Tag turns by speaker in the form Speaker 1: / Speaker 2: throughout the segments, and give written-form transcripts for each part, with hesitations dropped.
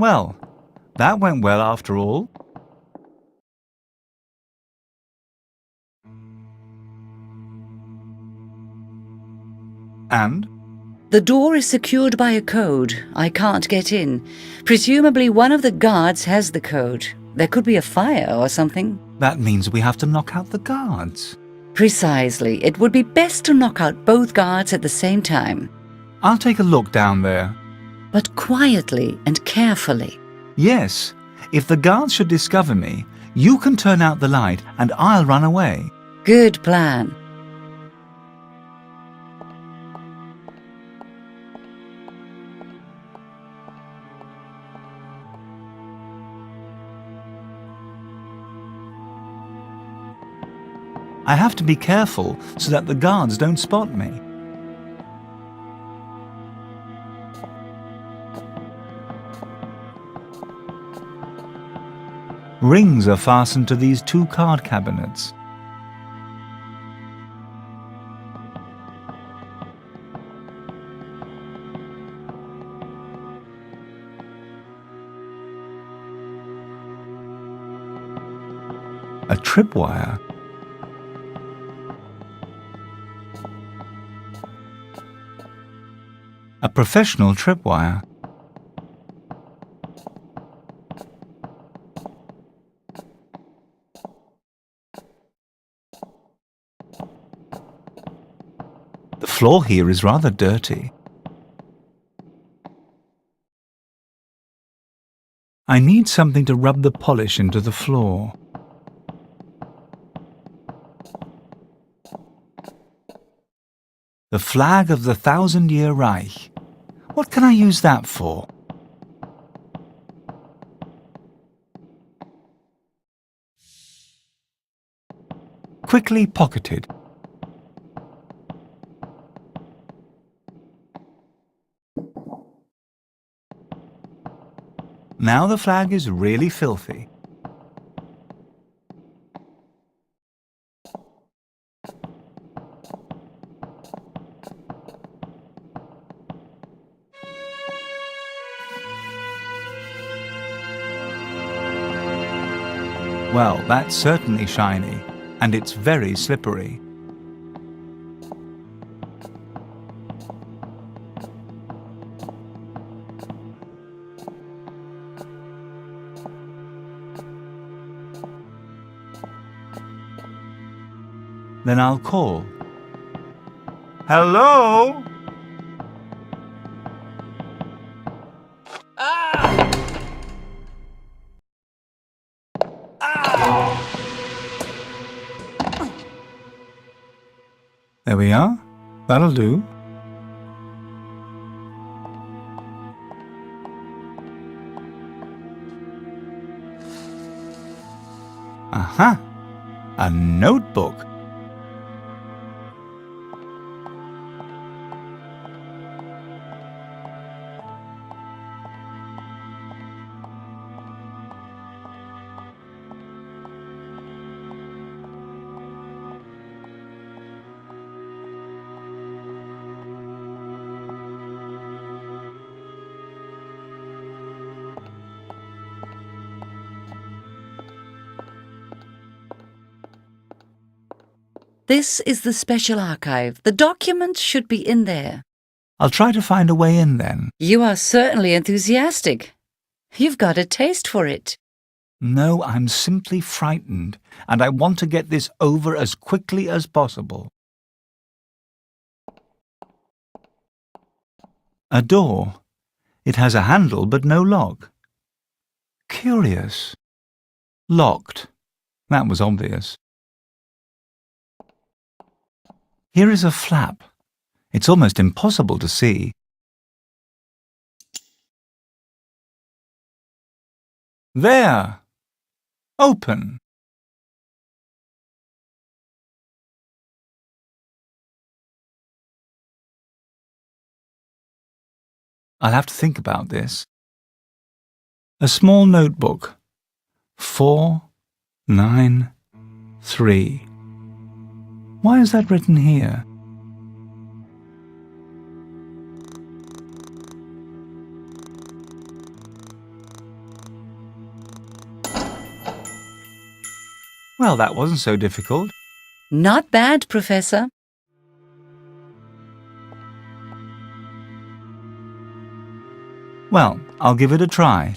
Speaker 1: Well, that went well after all. And?
Speaker 2: The door is secured by a code. I can't get in. Presumably one of the guards has the code. There could be a fire or something.
Speaker 1: That means we have to knock out the guards.
Speaker 2: Precisely. It would be best to knock out both guards at the same time.
Speaker 1: I'll take a look down there.
Speaker 2: But quietly and carefully.
Speaker 1: Yes, if the guards should discover me, you can turn out the light and I'll run away.
Speaker 2: Good plan.
Speaker 1: I have to be careful so that the guards don't spot me. Rings are fastened to these two card cabinets. A tripwire. A professional tripwire. The floor here is rather dirty. I need something to rub the polish into the floor. The flag of the 1,000-year Reich. What can I use that for? Quickly pocketed. Now the flag is really filthy. Well, that's certainly shiny, and it's very slippery. Then I'll call. Hello? There we are. That'll do. Aha! A notebook.
Speaker 2: This is the special archive. The documents should be in there.
Speaker 1: I'll try to find a way in then.
Speaker 2: You are certainly enthusiastic. You've got a taste for it.
Speaker 1: No, I'm simply frightened, and I want to get this over as quickly as possible. A door. It has a handle but no lock. Curious. Locked. That was obvious. Here is a flap. It's almost impossible to see. There! Open! I'll have to think about this. A small notebook. 493. Why is that written here? Well, that wasn't so difficult.
Speaker 2: Not bad, Professor.
Speaker 1: Well, I'll give it a try.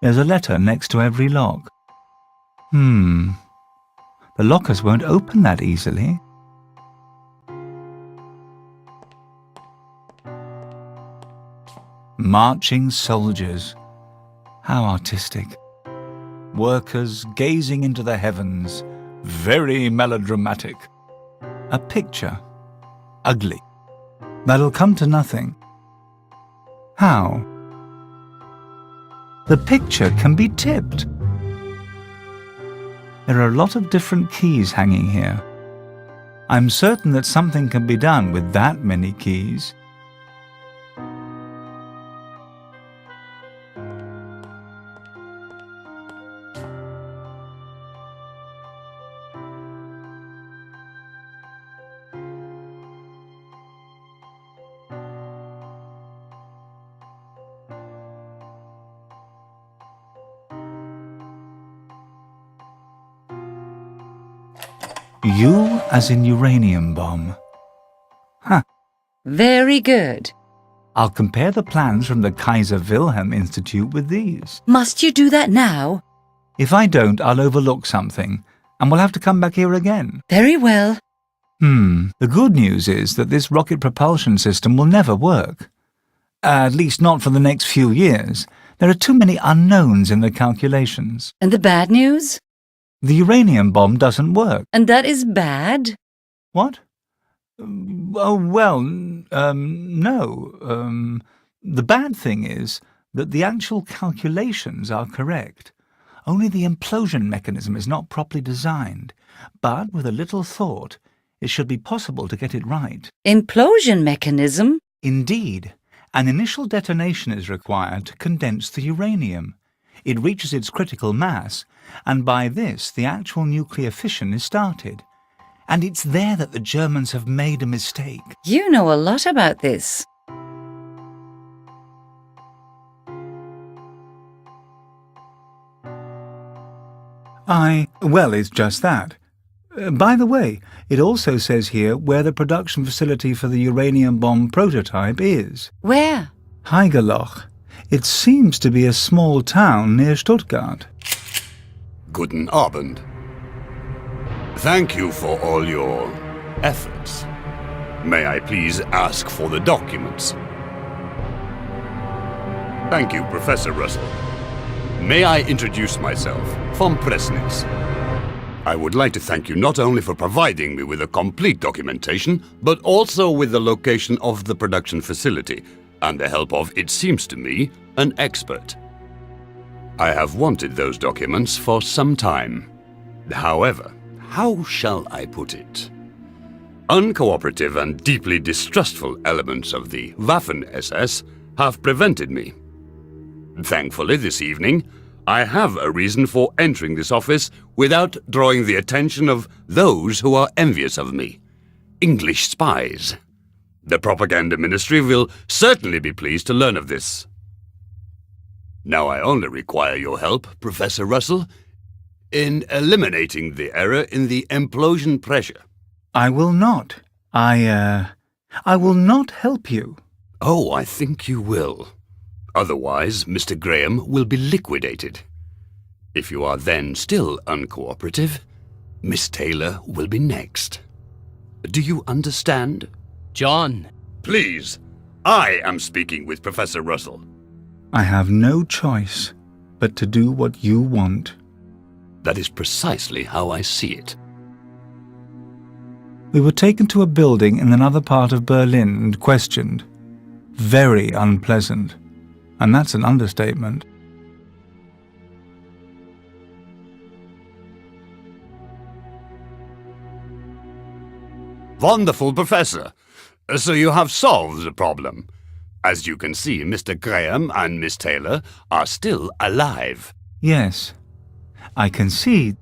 Speaker 1: There's a letter next to every lock. The lockers won't open that easily. Marching soldiers. How artistic. Workers gazing into the heavens. Very melodramatic. A picture. Ugly. That'll come to nothing. How? The picture can be tipped. There are a lot of different keys hanging here. I'm certain that something can be done with that many keys. U as in uranium bomb.
Speaker 2: Very good.
Speaker 1: I'll compare the plans from the Kaiser Wilhelm Institute with these.
Speaker 2: Must you do that now?
Speaker 1: If I don't, I'll overlook something, and we'll have to come back here again.
Speaker 2: Very well.
Speaker 1: The good news is that this rocket propulsion system will never work. At least not for the next few years. There are too many unknowns in the calculations.
Speaker 2: And the bad news?
Speaker 1: The uranium bomb doesn't work.
Speaker 2: And that is bad?
Speaker 1: What? Oh, well, no. The bad thing is that the actual calculations are correct. Only the implosion mechanism is not properly designed. But with a little thought, it should be possible to get it right.
Speaker 2: Implosion mechanism?
Speaker 1: Indeed. An initial detonation is required to condense the uranium. It reaches its critical mass, and by this the actual nuclear fission is started. And it's there that the Germans have made a mistake.
Speaker 2: You know a lot about this.
Speaker 1: Well, it's just that. By the way, it also says here where the production facility for the uranium bomb prototype is.
Speaker 2: Where?
Speaker 1: Haigerloch. It seems to be a small town near Stuttgart.
Speaker 3: Guten Abend. Thank you for all your efforts. May I please ask for the documents? Thank you, Professor Russell. May I introduce myself, von Presnitz. I would like to thank you not only for providing me with a complete documentation, but also with the location of the production facility, and the help of, it seems to me, an expert. I have wanted those documents for some time. However, how shall I put it? Uncooperative and deeply distrustful elements of the Waffen-SS have prevented me. Thankfully, this evening, I have a reason for entering this office without drawing the attention of those who are envious of me. English spies. The propaganda ministry will certainly be pleased to learn of this. Now I only require your help, Professor Russell, in eliminating the error in the implosion pressure.
Speaker 1: I will not. I will not help you.
Speaker 3: Oh, I think you will. Otherwise, Mr. Graham will be liquidated. If you are then still uncooperative, Miss Taylor will be next. Do you understand?
Speaker 4: John.
Speaker 3: Please, I am speaking with Professor Russell.
Speaker 1: I have no choice but to do what you want.
Speaker 3: That is precisely how I see it.
Speaker 1: We were taken to a building in another part of Berlin and questioned. Very unpleasant. And that's an understatement.
Speaker 3: Wonderful, Professor. So you have solved the problem. As you can see, Mr. Graham and Miss Taylor are still alive.
Speaker 1: Yes, I can see.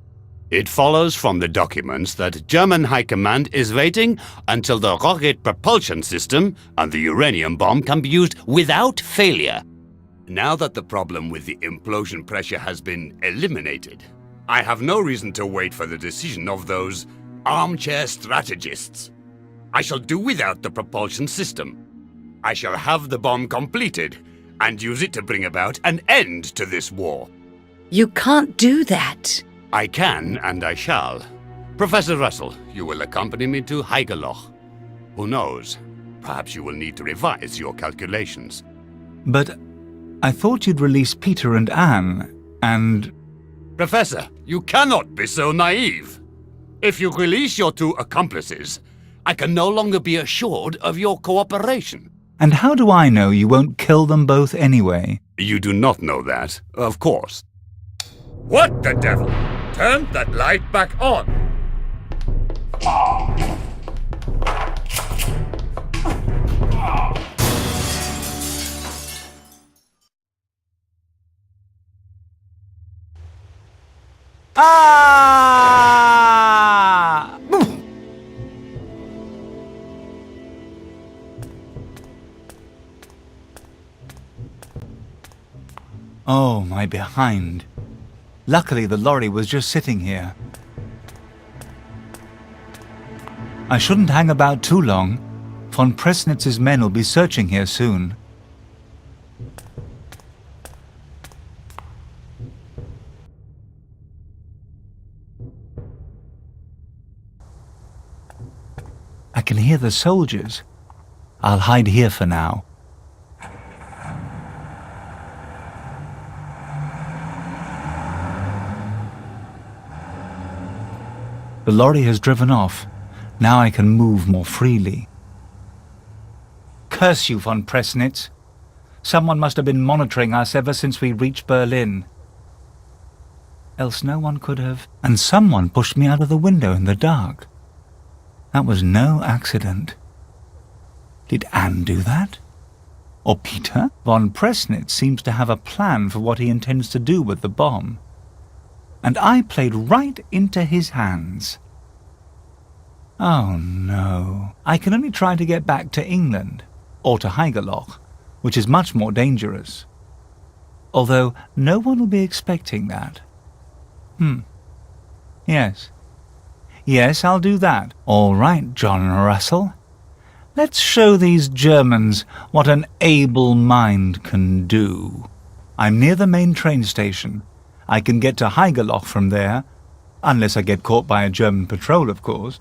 Speaker 3: It follows from the documents that German High Command is waiting until the rocket propulsion system and the uranium bomb can be used without failure. Now that the problem with the implosion pressure has been eliminated, I have no reason to wait for the decision of those armchair strategists. I shall do without the propulsion system. I shall have the bomb completed and use it to bring about an end to this war.
Speaker 2: You can't do that.
Speaker 3: I can and I shall. Professor Russell, you will accompany me to Heigerloch. Who knows? Perhaps you will need to revise your calculations.
Speaker 1: But I thought you'd release Peter and Anne, and...
Speaker 3: Professor, you cannot be so naive. If you release your two accomplices, I can no longer be assured of your cooperation.
Speaker 1: And how do I know you won't kill them both anyway?
Speaker 3: You do not know that, of course. What the devil? Turn that light back on.
Speaker 1: Ah! Oh, my behind. Luckily, the lorry was just sitting here. I shouldn't hang about too long. Von Presnitz's men will be searching here soon. I can hear the soldiers. I'll hide here for now. The lorry has driven off. Now I can move more freely. Curse you, von Presnitz. Someone must have been monitoring us ever since we reached Berlin. Else no one could have... And someone pushed me out of the window in the dark. That was no accident. Did Anne do that? Or Peter? Von Presnitz seems to have a plan for what he intends to do with the bomb. And I played right into his hands. Oh no. I can only try to get back to England, or to Heigerloch, which is much more dangerous. Although no one will be expecting that. Yes, I'll do that. All right, John Russell. Let's show these Germans what an able mind can do. I'm near the main train station. I can get to Heigerloch from there, unless I get caught by a German patrol, of course.